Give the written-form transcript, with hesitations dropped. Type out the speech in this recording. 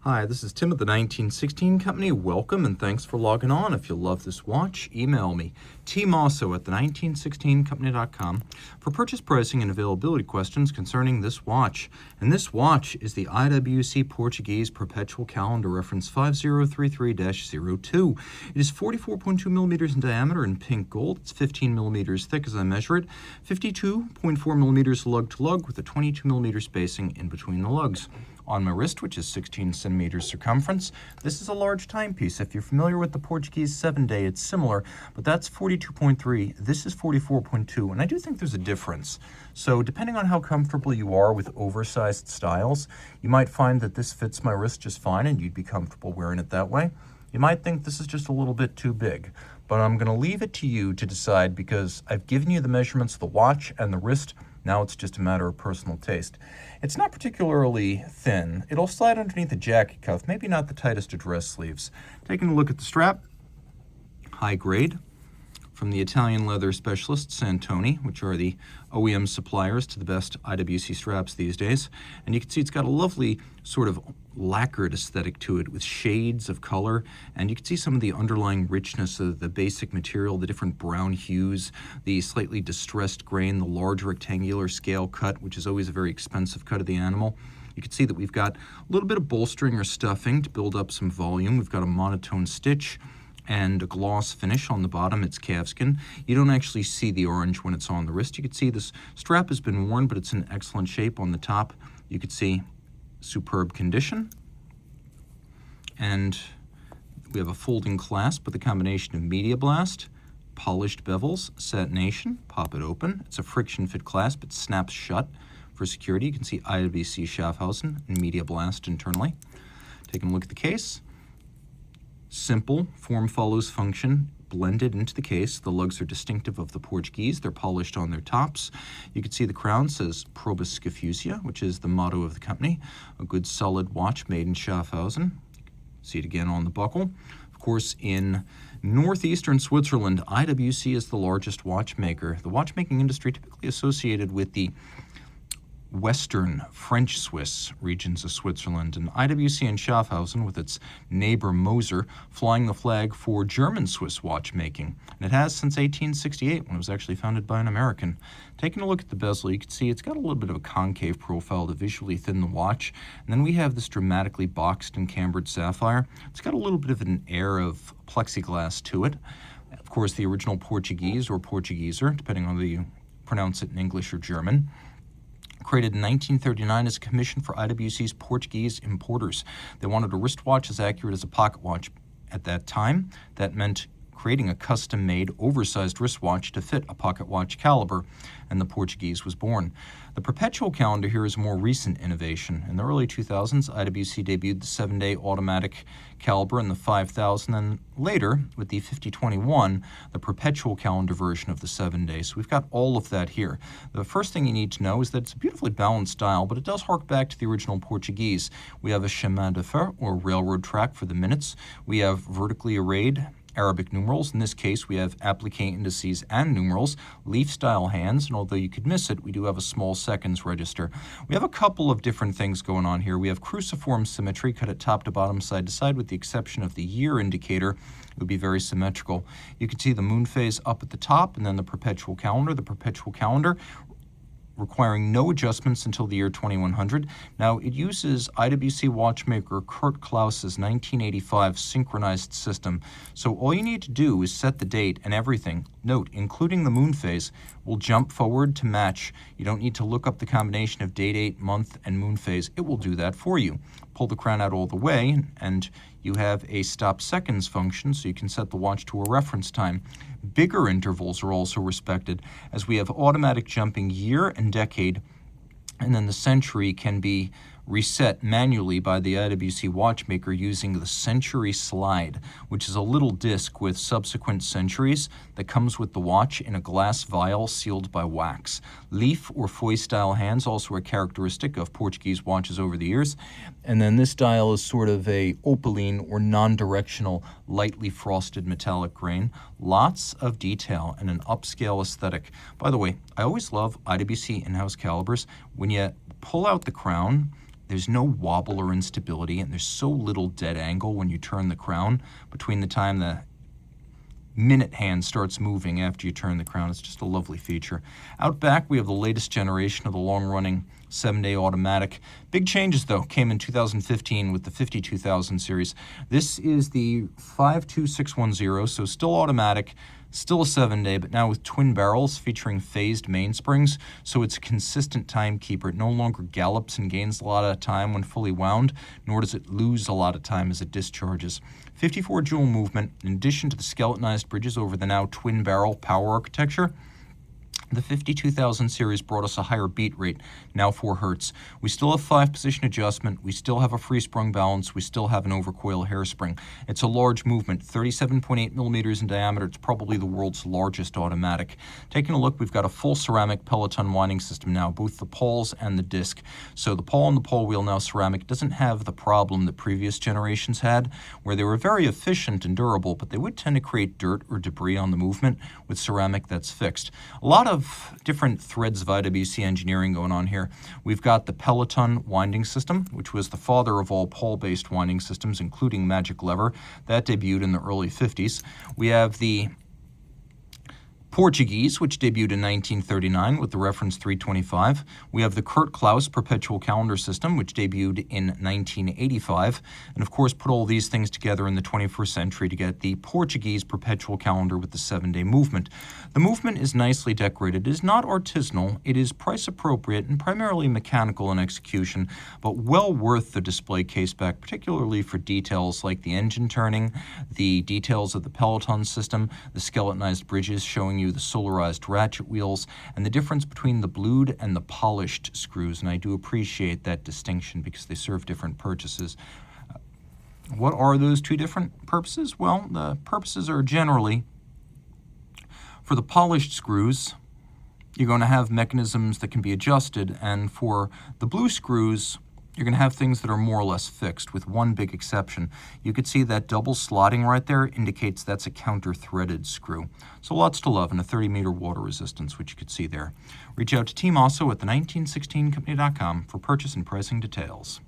Hi, this is Tim at the 1916 Company. Welcome and thanks for logging on. If you love this watch, email me, Team Mosso at the 1916company.com for purchase pricing and availability questions concerning this watch. And this watch is the IWC Portugieser Perpetual Calendar, reference 5033-02. It is 44.2 millimeters in diameter in pink gold. It's 15 millimeters thick as I measure it, 52.4 millimeters lug to lug with a 22 millimeter spacing in between the lugs. On my wrist, which is 16 centimeters circumference, this is a large timepiece. If you're familiar with the Portuguese 7-day, it's similar, but that's 42.3. This is 44.2, and I do think there's a difference. So depending on how comfortable you are with oversized styles, you might find that this fits my wrist just fine and you'd be comfortable wearing it that way. You might think this is just a little bit too big, but I'm going to leave it to you to decide because I've given you the measurements of the watch and the wrist. Now it's just a matter of personal taste. It's not particularly thin. It'll slide underneath the jacket cuff, maybe not the tightest of dress sleeves. Taking a look at the strap, high grade, from the Italian leather specialist Santoni, which are the OEM suppliers to the best IWC straps these days. And you can see it's got a lovely sort of lacquered aesthetic to it with shades of color. And you can see some of the underlying richness of the basic material, the different brown hues, the slightly distressed grain, the large rectangular scale cut, which is always a very expensive cut of the animal. You can see that we've got a little bit of bolstering or stuffing to build up some volume. We've got a monotone stitch and a gloss finish on the bottom. It's calfskin. You don't actually see the orange when it's on the wrist. You can see this strap has been worn, but it's in excellent shape on the top. You can see superb condition. And we have a folding clasp with a combination of media blast, polished bevels, satination. Pop it open. It's a friction fit clasp. It snaps shut for security. You can see IWC Schaffhausen and media blast internally. Taking a look at the case. Simple, form follows function, blended into the case. The lugs are distinctive of the Portuguese. They're polished on their tops. You can see the crown says Probus Schaffhausen, which is the motto of the company. A good solid watch made in Schaffhausen. See it again on the buckle. Of course, in northeastern Switzerland, IWC is the largest watchmaker. The watchmaking industry typically associated with the western French-Swiss regions of Switzerland, and IWC in Schaffhausen, with its neighbor Moser, flying the flag for German-Swiss watchmaking. And it has since 1868, when it was actually founded by an American. Taking a look at the bezel, you can see it's got a little bit of a concave profile to visually thin the watch. And then we have this dramatically boxed and cambered sapphire. It's got a little bit of an air of plexiglass to it. Of course, the original Portuguese or Portugieser, depending on whether you pronounce it in English or German, created in 1939 as a commission for IWC's Portuguese importers. They wanted a wristwatch as accurate as a pocket watch at that time. That meant creating a custom-made, oversized wristwatch to fit a pocket watch caliber, and the Portuguese was born. The Perpetual Calendar here is a more recent innovation. In the early 2000s, IWC debuted the 7-day automatic caliber in the 5000, and later, with the 5021, the Perpetual Calendar version of the 7-day. So we've got all of that here. The first thing you need to know is that it's a beautifully balanced style, but it does hark back to the original Portuguese. We have a chemin de fer, or railroad track, for the minutes. We have vertically arrayed Arabic numerals. In this case, we have applique indices and numerals, leaf-style hands, and although you could miss it, we do have a small seconds register. We have a couple of different things going on here. We have cruciform symmetry, cut at top to bottom, side to side, with the exception of the year indicator. It would be very symmetrical. You can see the moon phase up at the top, and then the perpetual calendar. The perpetual calendar requiring no adjustments until the year 2100. Now, it uses IWC watchmaker Kurt Klaus's 1985 synchronized system. So all you need to do is set the date, and everything, note, including the moon phase, will jump forward to match. You don't need to look up the combination of date, month, and moon phase. It will do that for you. Pull the crown out all the way, and you have a stop seconds function, so you can set the watch to a reference time. Bigger intervals are also respected, as we have automatic jumping year and decade, and then the century can be reset manually by the IWC watchmaker using the century slide, which is a little disc with subsequent centuries that comes with the watch in a glass vial sealed by wax. Leaf or foy style hands, also a characteristic of Portuguese watches over the years. And then this dial is sort of a opaline or non-directional, lightly frosted metallic grain. Lots of detail and an upscale aesthetic. By the way, I always love IWC in-house calibers. When you pull out the crown, There's no wobble or instability, and there's so little dead angle when you turn the crown between the time the minute hand starts moving after you turn the crown. It's just a lovely feature. Out back, we have the latest generation of the long-running 7-day automatic. Big changes, though, came in 2015 with the 52,000 series. This is the 52610, so still automatic, still a 7-day, but now with twin barrels featuring phased mainsprings, so it's a consistent timekeeper. It no longer gallops and gains a lot of time when fully wound, nor does it lose a lot of time as it discharges. 54 joule movement, in addition to the skeletonized bridges over the now twin barrel power architecture. The 52,000 series brought us a higher beat rate, now 4 Hz. We still have 5-position adjustment, we still have a free-sprung balance, we still have an overcoil hairspring. It's a large movement, 37.8 millimeters in diameter. It's probably the world's largest automatic. Taking a look, we've got a full ceramic Peloton winding system now, both the pawls and the disc. So the pawl and the pawl wheel, now ceramic, doesn't have the problem that previous generations had, where they were very efficient and durable, but they would tend to create dirt or debris on the movement. With ceramic, that's fixed. A lot of different threads of IWC engineering going on here. We've got the Peloton winding system, which was the father of all pawl-based winding systems, including Magic Lever. That debuted in the early 50s. We have the Portuguese, which debuted in 1939 with the reference 325. We have the Kurt Klaus Perpetual Calendar system, which debuted in 1985. And of course, put all these things together in the 21st century to get the Portuguese Perpetual Calendar with the 7-day movement. The movement is nicely decorated. It is not artisanal. It is price appropriate and primarily mechanical in execution, but well worth the display case back, particularly for details like the engine turning, the details of the Peloton system, the skeletonized bridges showing you the solarized ratchet wheels, and the difference between the blued and the polished screws. And I do appreciate that distinction because they serve different purposes. What are those two different purposes? Well, the purposes are generally, for the polished screws, you're going to have mechanisms that can be adjusted, and for the blue screws, you're going to have things that are more or less fixed, with one big exception. You could see that double slotting right there indicates that's a counter-threaded screw. So lots to love, and a 30-meter water resistance, which you could see there. Reach out to Team Mosso at the 1916company.com for purchase and pricing details.